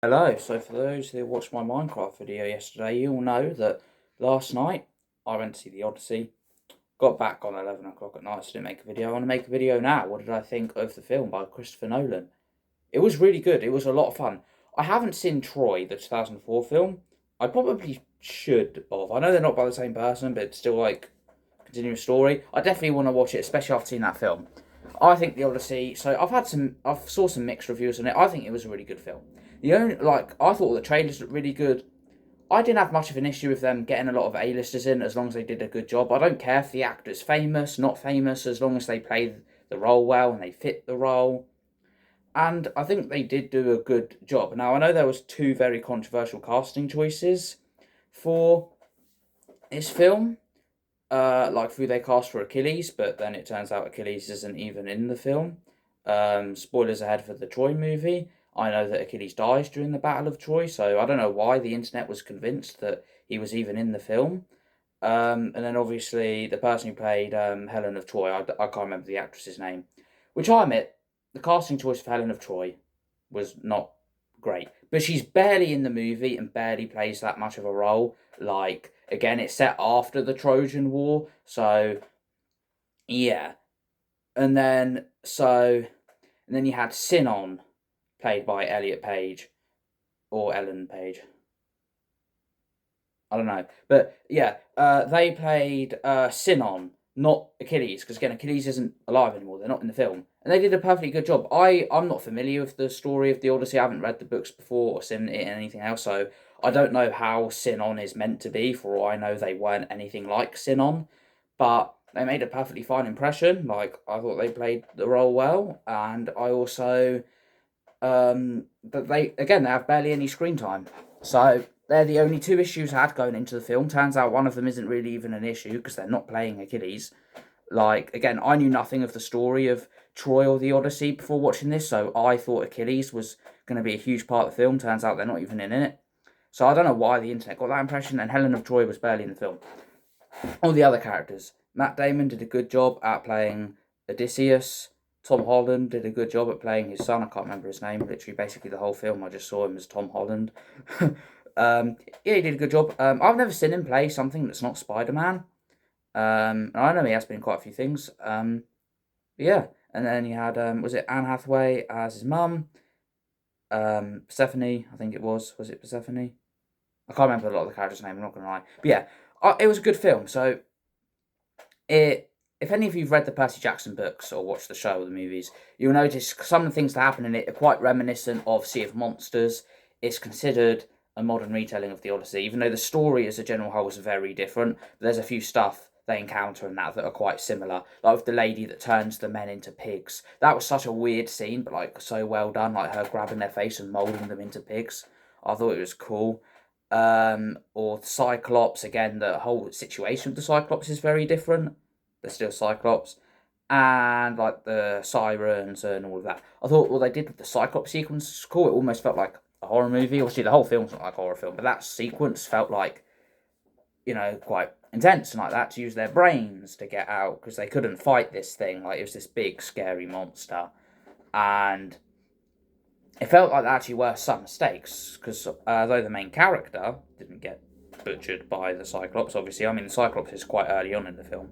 Hello, so for those who watched my Minecraft video yesterday, you'll know that last night I went to see the Odyssey, got back on 11 o'clock at night, so didn't make a video. I want to make a video now. What did I think of the film by Christopher Nolan? It was really good, it was a lot of fun. I haven't seen Troy, the 2004 film. I probably should have. I know they're not by the same person, but it's still like continuous story. I definitely want to watch it, especially after seeing that film. I think the Odyssey. So I've saw some mixed reviews on it. I think it was a really good film. The only I thought the trailers looked really good. I didn't have much of an issue with them getting a lot of A-listers in as long as they did a good job. I don't care if the actor's famous, not famous, as long as they play the role well and they fit the role. And I think they did do a good job. Now I know there was two very controversial casting choices for this film, like who they cast for Achilles, but then it turns out Achilles isn't even in the film. Spoilers ahead for the Troy movie. I know that Achilles dies during the Battle of Troy, so I don't know why the internet was convinced that he was even in the film. And then obviously the person who played Helen of Troy, I can't remember the actress's name, which I admit, the casting choice for Helen of Troy was not great. But she's barely in the movie and barely plays that much of a role. Like, again, it's set after the Trojan War, so yeah. And then and then you had Sinon, played by Elliot Page or Ellen Page. I don't know, but yeah, they played Sinon, not Achilles, because again, Achilles isn't alive anymore. They're not in the film, and they did a perfectly good job. I'm not familiar with the story of the Odyssey. I haven't read the books before or seen it in anything else, so I don't know how Sinon is meant to be. For all I know, they weren't anything like Sinon, but they made a perfectly fine impression. Like I thought they played the role well, and I also but they have barely any screen time. So they're the only two issues I had going into the film. Turns out one of them isn't really even an issue because they're not playing Achilles. Like again, I knew nothing of the story of Troy or the Odyssey before watching this, so I thought Achilles was going to be a huge part of the film. Turns out they're not even in it. So I don't know why the internet got that impression. And Helen of Troy was barely in the film. All the other characters, Matt Damon did a good job at playing Odysseus. Tom Holland did a good job at playing his son. I can't remember his name. Literally, basically the whole film, I just saw him as Tom Holland. Yeah, he did a good job. I've never seen him play something that's not Spider Man. I know he has been in quite a few things. Yeah, and then you had was it Anne Hathaway as his mum? Persephone, I think it was. Was it Persephone? I can't remember a lot of the characters' name. I'm not gonna lie, but yeah, it was a good film. So if any of you've read the Percy Jackson books or watched the show or the movies, you'll notice some of the things that happen in it are quite reminiscent of Sea of Monsters. It's considered a modern retelling of the Odyssey, even though the story as a general whole is very different. There's a few stuff they encounter in that are quite similar, like with the lady that turns the men into pigs. That was such a weird scene, but like so well done, like her grabbing their face and molding them into pigs. I thought it was cool. Or Cyclops, again, the whole situation with the Cyclops is very different. They're still Cyclops. And like the sirens and all of that. I thought what they did with the Cyclops sequence was cool. It almost felt like a horror movie. Obviously, the whole film's not like a horror film, but that sequence felt like, quite intense and like that to use their brains to get out because they couldn't fight this thing. Like it was this big, scary monster. And it felt like there actually were some mistakes because though the main character didn't get butchered by the Cyclops, obviously, I mean, the Cyclops is quite early on in the film,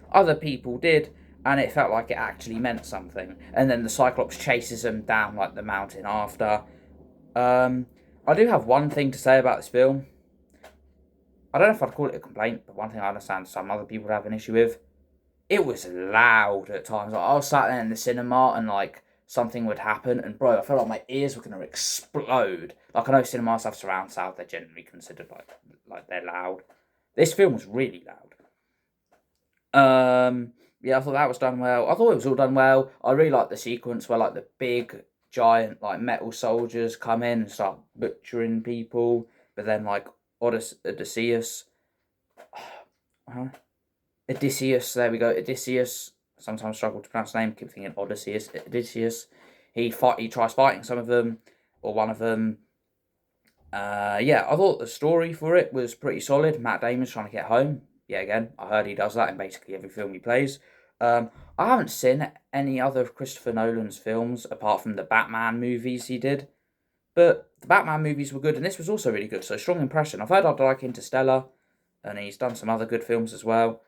other people did, and it felt like it actually meant something. And then the Cyclops chases them down like the mountain after. I do have one thing to say about this film. I don't know if I'd call it a complaint, but one thing I understand some other people have an issue with. It was loud at times. Like, I was sat there in the cinema and like something would happen, and bro, I felt like my ears were gonna explode. Like I know cinemas have surround sound; they're generally considered like they're loud. This film was really loud. Yeah, I thought that was done well. I thought it was all done well. I really liked the sequence where like the big giant like metal soldiers come in and start butchering people, but then like Odysseus, huh? Odysseus, there we go. Odysseus. Sometimes struggle to pronounce the name. Keep thinking Odysseus. Odysseus. He tries fighting some of them, or one of them. Yeah, I thought the story for it was pretty solid. Matt Damon's trying to get home. Yeah, again, I heard he does that in basically every film he plays. I haven't seen any other of Christopher Nolan's films apart from the Batman movies he did. But the Batman movies were good, and this was also really good. So strong impression. I've heard I'd like Interstellar, and he's done some other good films as well.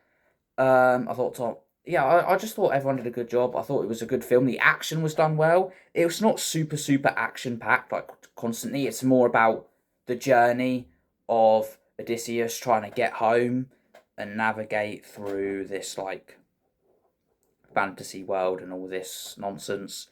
I thought I just thought everyone did a good job. I thought it was a good film. The action was done well. It was not super action packed like constantly. It's more about the journey of Odysseus trying to get home and navigate through this like fantasy world and all this nonsense.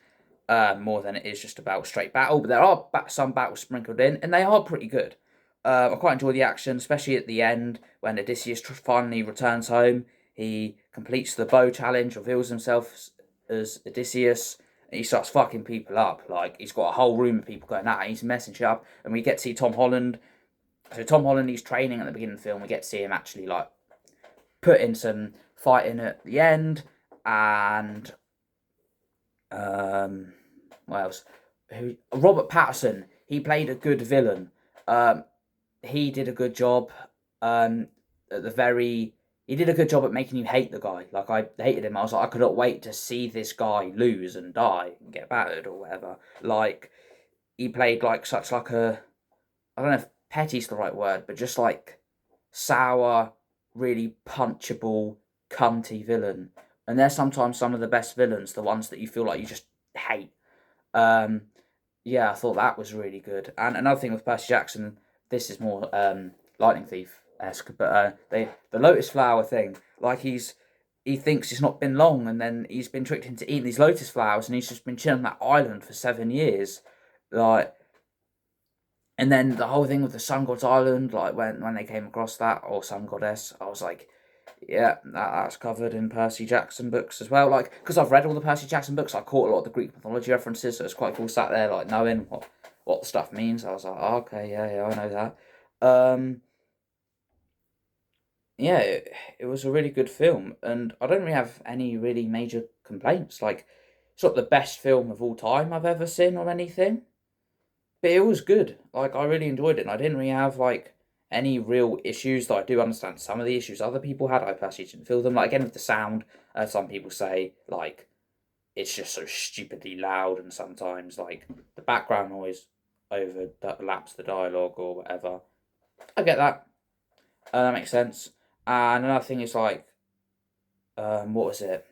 More than it is just about straight battle, but there are some battles sprinkled in, and they are pretty good. I quite enjoy the action, especially at the end when Odysseus finally returns home. He completes the bow challenge, reveals himself as Odysseus, and he starts fucking people up. Like, he's got a whole room of people going at him, he's messing shit up, and we get to see Tom Holland. So Tom Holland, he's training at the beginning of the film. We get to see him actually like put in some fighting at the end, and what else? Robert Pattinson. He played a good villain. He did a good job. At the very, he did a good job at making you hate the guy. Like, I hated him. I was like, I could not wait to see this guy lose and die and get battered or whatever. Like, he played like such like a, I don't know if petty's the right word, but just like sour, really punchable, cunty villain. And they're sometimes some of the best villains, the ones that you feel like you just hate. Yeah, I thought that was really good. And another thing with Percy Jackson, this is more Lightning Thief-esque, but the lotus flower thing, like he thinks it's not been long, and then he's been tricked into eating these lotus flowers, and he's just been chilling on that island for 7 years, like. And then the whole thing with the Sun God's Island, like when they came across that, or Sun Goddess, I was like, yeah, that's covered in Percy Jackson books as well. Like, because I've read all the Percy Jackson books, I caught a lot of the Greek mythology references, so it's quite cool sat there, like, knowing what the stuff means. I was like, oh, okay, yeah, I know that. Yeah, it was a really good film, and I don't really have any really major complaints. Like, it's not the best film of all time I've ever seen or anything, but it was good. Like, I really enjoyed it, and I didn't really have, like, any real issues, though I do understand some of the issues other people had. I personally didn't feel them. Like, again, with the sound, some people say, like, it's just so stupidly loud, and sometimes, like, the background noise overlaps the dialogue or whatever. I get that. That makes sense. And another thing is, like, what was it?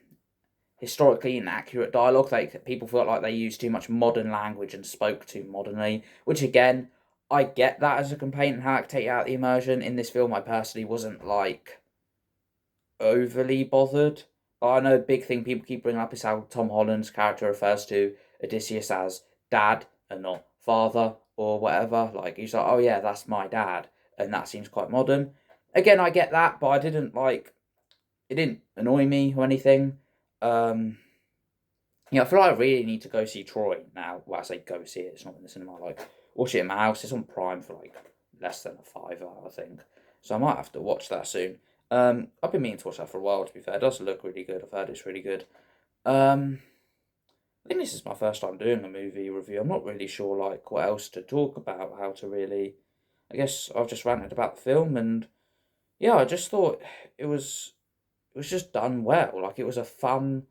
Historically inaccurate dialogue. Like, people felt like they used too much modern language and spoke too modernly, which again, I get that as a complaint and how it take out the immersion. In this film, I personally wasn't like overly bothered. But I know a big thing people keep bringing up is how Tom Holland's character refers to Odysseus as dad and not father or whatever. Like, he's like, oh yeah, that's my dad, and that seems quite modern. Again, I get that, but I didn't like, it didn't annoy me or anything. Yeah, I feel like I really need to go see Troy now. Well, I say go see it, it's not in the cinema. Like, watch it in my house. It's on Prime for like less than a fiver, I think. So I might have to watch that soon. I've been meaning to watch that for a while, to be fair. It does look really good. I've heard it's really good. I think this is my first time doing a movie review. I'm not really sure like what else to talk about, how to really. I guess I've just ranted about the film, and yeah, I just thought it was just done well. Like, it was a fun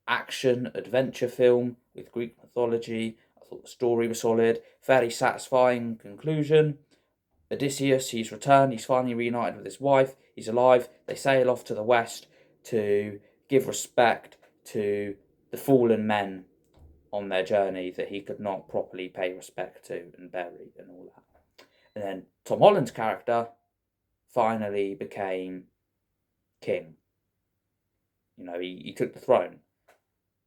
action adventure film with Greek mythology. I thought the story was solid, fairly satisfying conclusion. Odysseus, he's returned, he's finally reunited with his wife, he's alive. They sail off to the west to give respect to the fallen men on their journey that he could not properly pay respect to and bury and all that. And then Tom Holland's character finally became king. You know, he took the throne,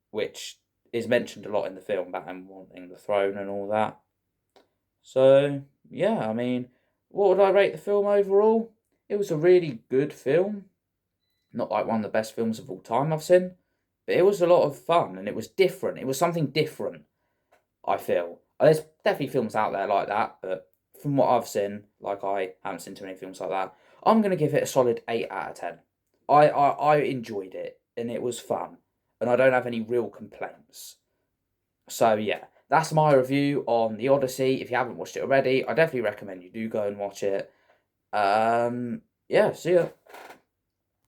which is mentioned a lot in the film about him wanting the throne and all that. So, yeah, I mean, what would I rate the film overall? It was a really good film. Not like one of the best films of all time I've seen, but it was a lot of fun and it was different. It was something different, I feel. There's definitely films out there like that, but from what I've seen, like, I haven't seen too many films like that. I'm going to give it a solid 8 out of 10. I enjoyed it and it was fun, and I don't have any real complaints. So yeah, that's my review on the Odyssey. If you haven't watched it already, I definitely recommend you do go and watch it. Yeah, see ya.